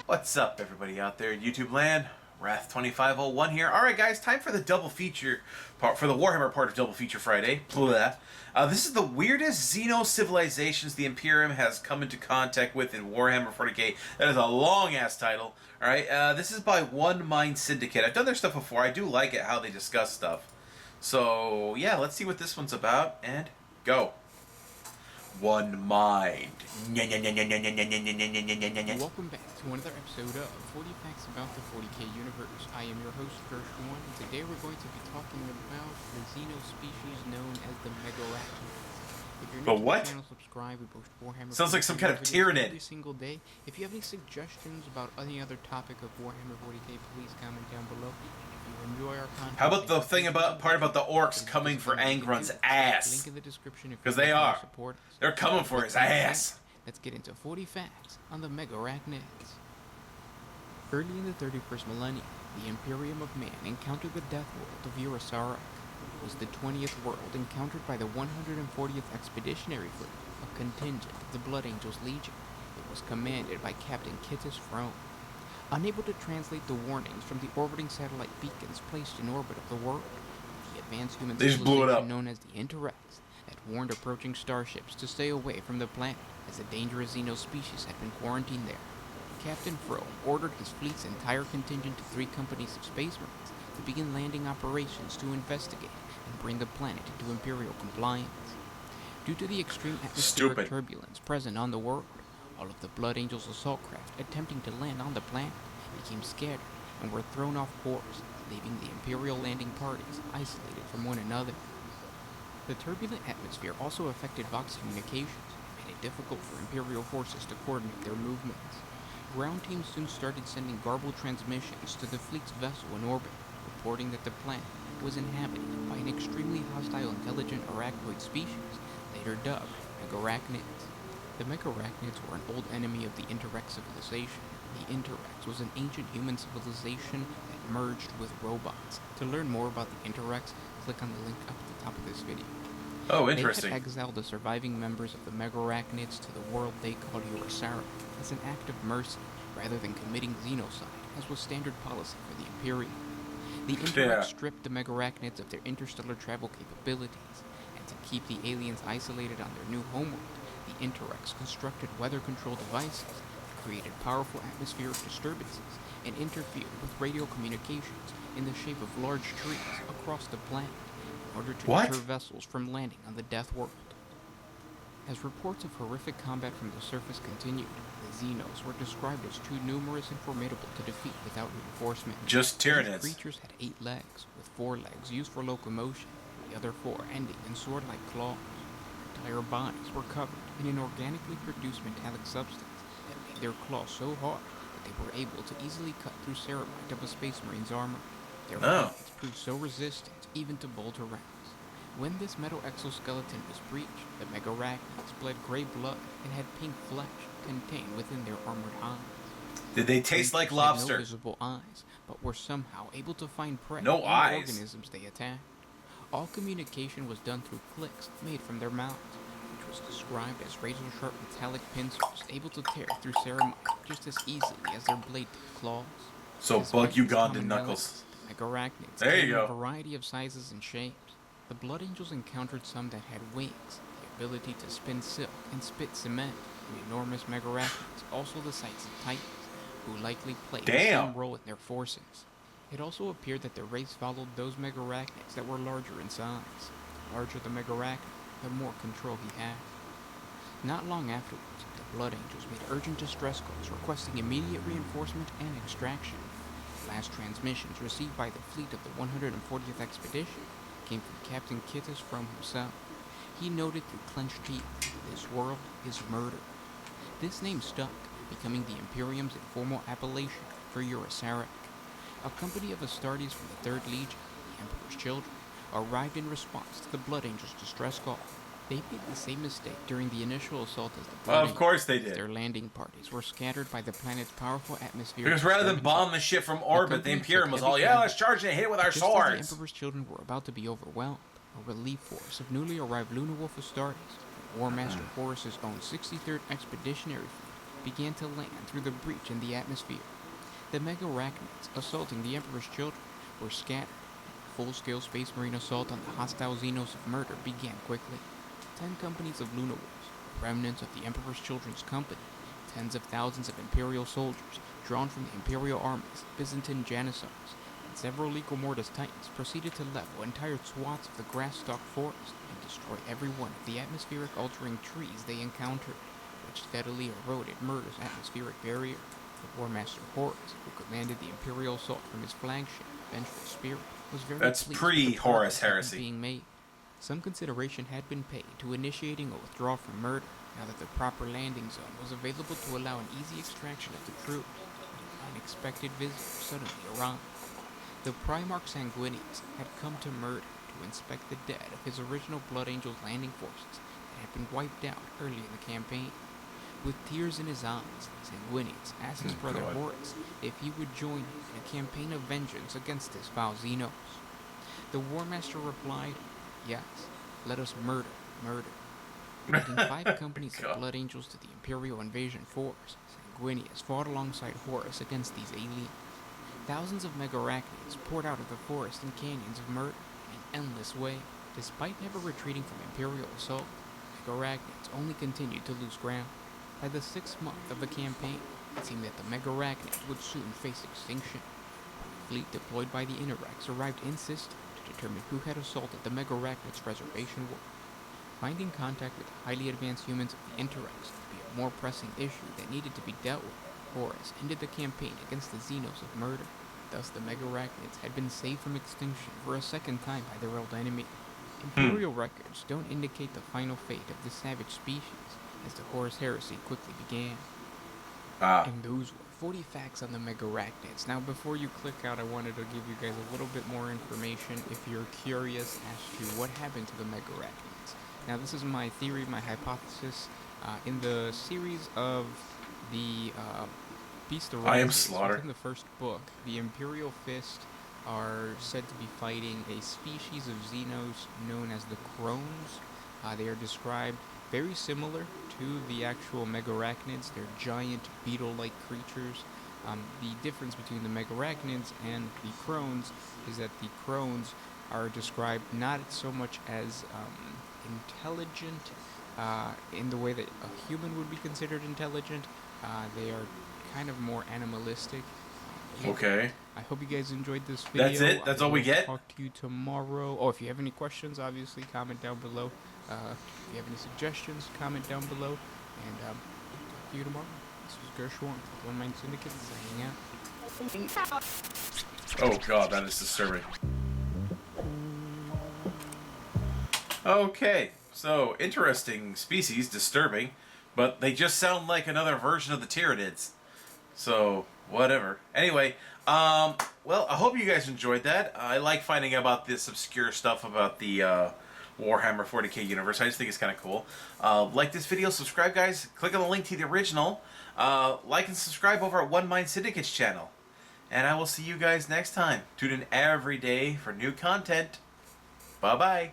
What's up, everybody out there in YouTube land? Wrath2501 here. Alright, guys, time for the double feature part, for the Warhammer part of Double Feature Friday. This is the weirdest Xenos civilizations the Imperium has come into contact with in Warhammer 40k. That is a long-ass title. Alright, this is by One Mind Syndicate. I've done their stuff before. I do like it, how they discuss stuff. So, yeah, let's see what this one's about, and go. One Mind. Welcome back to another episode of 40 Facts About the 40k Universe. I am your host, Gershon, and today we're going to be talking about the Xenos species known as the Megarachnids. If you're new to the channel, subscribe. We post Warhammer. Sounds like some kind of Tyranid. Every single day. If you have any suggestions about any other topic of Warhammer 40k, please comment down below. Enjoy our content. How about the thing about the orcs coming for Angron's ass? Link in the description if because they are. Support. They're coming for his ass. Let's get into 40 facts on the Megarachnids. Early in the 31st millennium, the Imperium of Man encountered the death world of Eurosarek. It was the 20th world encountered by the 140th Expeditionary Fleet, a contingent of the Blood Angels Legion. It was commanded by Captain Kittis Frome. Unable to translate the warnings from the orbiting satellite beacons placed in orbit of the world, the advanced human civilization known as the Interrex had warned approaching starships to stay away from the planet as a dangerous Xenos species had been quarantined there. Captain Frome ordered his fleet's entire contingent of 3 companies of Space Marines to begin landing operations to investigate and bring the planet into Imperial compliance. Due to the extreme atmospheric turbulence present on the world, all of the Blood Angels assault craft attempting to land on the planet became scattered and were thrown off course, leaving the Imperial landing parties isolated from one another. The turbulent atmosphere also affected Vox communications and made it difficult for Imperial forces to coordinate their movements. Ground teams soon started sending garbled transmissions to the fleet's vessel in orbit, reporting that the planet was inhabited by an extremely hostile intelligent arachnoid species, later dubbed Megarachnids. The Megarachnids were an old enemy of the Interrex civilization. The Interrex was an ancient human civilization that merged with robots. To learn more about the Interrex, click on the link up at the top of this video. Oh, interesting. They had exiled the surviving members of the Megarachnids to the world they called Eurosarek as an act of mercy, rather than committing xenocide, as was standard policy for the Imperium. The Interrex stripped the Megarachnids of their interstellar travel capabilities, and to keep the aliens isolated on their new homeworld, the Interrex constructed weather-control devices that created powerful atmospheric disturbances and interfered with radio communications in the shape of large trees across the planet in order to deter vessels from landing on the Death World. As reports of horrific combat from the surface continued, the Xenos were described as too numerous and formidable to defeat without reinforcement. Just Tyranids. These creatures had 8 legs, with 4 legs used for locomotion, the other 4 ending in sword-like claws. Entire bodies were covered in an organically produced metallic substance that made their claws so hard that they were able to easily cut through ceramite of a Space Marine's armor. Their weapons proved so resistant even to bolter rounds. When this metal exoskeleton was breached, the Megarachnids bled gray blood and had pink flesh contained within their armored eyes. Did they taste like lobster? No visible eyes, but were somehow able to find prey in organisms they attacked. All communication was done through clicks made from their mouths, which was described as razor-sharp metallic pincers able to tear through ceramite just as easily as their blade-tipped claws. So bug Ugandan knuckles. The Megarachnids came in a variety of sizes and shapes. The Blood Angels encountered some that had wings, the ability to spin silk and spit cement, and enormous Megarachnids, also the size of Titans, who likely played the same role in their forces. It also appeared that the race followed those Megarachnids that were larger in size. The larger the Megarachnid, the more control he had. Not long afterwards, the Blood Angels made urgent distress calls requesting immediate reinforcement and extraction. The last transmissions received by the fleet of the 140th Expedition came from Captain Kittis Frome himself. He noted through clenched teeth, "This world is murder." This name stuck, becoming the Imperium's informal appellation for Eurosarek. A company of Astartes from the 3rd Legion, the Emperor's Children, arrived in response to the Blood Angels' distress call. They made the same mistake during the initial assault as the Blood Angels. Of course they did. Their landing parties were scattered by the planet's powerful atmosphere. Because rather than bomb the ship from orbit, the Imperium was all, let's charge and hit it with our swords. As the Emperor's Children were about to be overwhelmed, a relief force of newly arrived Lunar Wolf Astartes, War Master Horus's own 63rd Expeditionary Fleet, began to land through the breach in the atmosphere. The Megarachnids assaulting the Emperor's children were scattered. Full-scale space marine assault on the hostile Xenos of murder began quickly. 10 companies of Lunawars, remnants of the Emperor's Children's Company, tens of thousands of Imperial soldiers drawn from the Imperial armies, Byzantine Janissaries, and several Equal Mortis Titans proceeded to level entire swaths of the grass-stalk forest and destroy every one of the atmospheric-altering trees they encountered, which steadily eroded Murder's atmospheric barrier. The War Master Horus, who commanded the Imperial assault from his flagship, Vengeful Spirit, was very That's pleased with the pre-Horus progress that was heresy. being made. Some consideration had been paid to initiating a withdrawal from Murder, now that the proper landing zone was available to allow an easy extraction of the crew. An unexpected visitor suddenly arrived. The Primarch Sanguinius had come to Murder to inspect the dead of his original Blood Angels landing forces that had been wiped out early in the campaign. With tears in his eyes, Sanguinius asked his brother God. Horus if he would join him in a campaign of vengeance against this foul Xenos. The War Master replied, "Yes, let us murder. Leading 5 companies God. of Blood Angels to the Imperial invasion force, Sanguinius fought alongside Horus against these aliens. Thousands of Megarachnids poured out of the forest and canyons of Murder in an endless way. Despite never retreating from Imperial assault, Megarachnids only continued to lose ground. By the 6th month of the campaign, it seemed that the Megarachnids would soon face extinction. A fleet deployed by the Interrex arrived in system to determine who had assaulted the Megarachnids' reservation world. Finding contact with highly advanced humans of the Interrex to be a more pressing issue that needed to be dealt with, Horus ended the campaign against the Xenos of Murder. Thus, the Megarachnids had been saved from extinction for a second time by their old enemy. Imperial records don't indicate the final fate of this savage species, as the Horus Heresy quickly began. And those were 40 facts on the Megarachnids. Now, before you click out, I wanted to give you guys a little bit more information if you're curious as to what happened to the Megarachnids. Now, this is my theory, my hypothesis. In the series of the Beast of I am Rises, Slaughter. within the first book, the Imperial Fist are said to be fighting a species of Xenos known as the Crones. They are described very similar to the actual Megarachnids. They're giant beetle-like creatures. The difference between the Megarachnids and the Crones is that the Crones are described not so much as intelligent in the way that a human would be considered intelligent. They are kind of more animalistic. Okay. I hope you guys enjoyed this video. That's it? That's all we get? Talk to you tomorrow. Oh, if you have any questions, obviously, comment down below. If you have any suggestions, comment down below. And talk to you tomorrow. This is Gershwan, One Mind Syndicate, signing out. Oh god, that is disturbing. Okay, so interesting species, disturbing, but they just sound like another version of the Tyranids. So, whatever. Anyway, well, I hope you guys enjoyed that. I like finding out about this obscure stuff about the Warhammer 40k universe. I just think it's kind of cool. Like this video, subscribe, guys. Click on the link to the original. Like and subscribe over at One Mind Syndicate's channel. And I will see you guys next time. Tune in every day for new content. Bye-bye.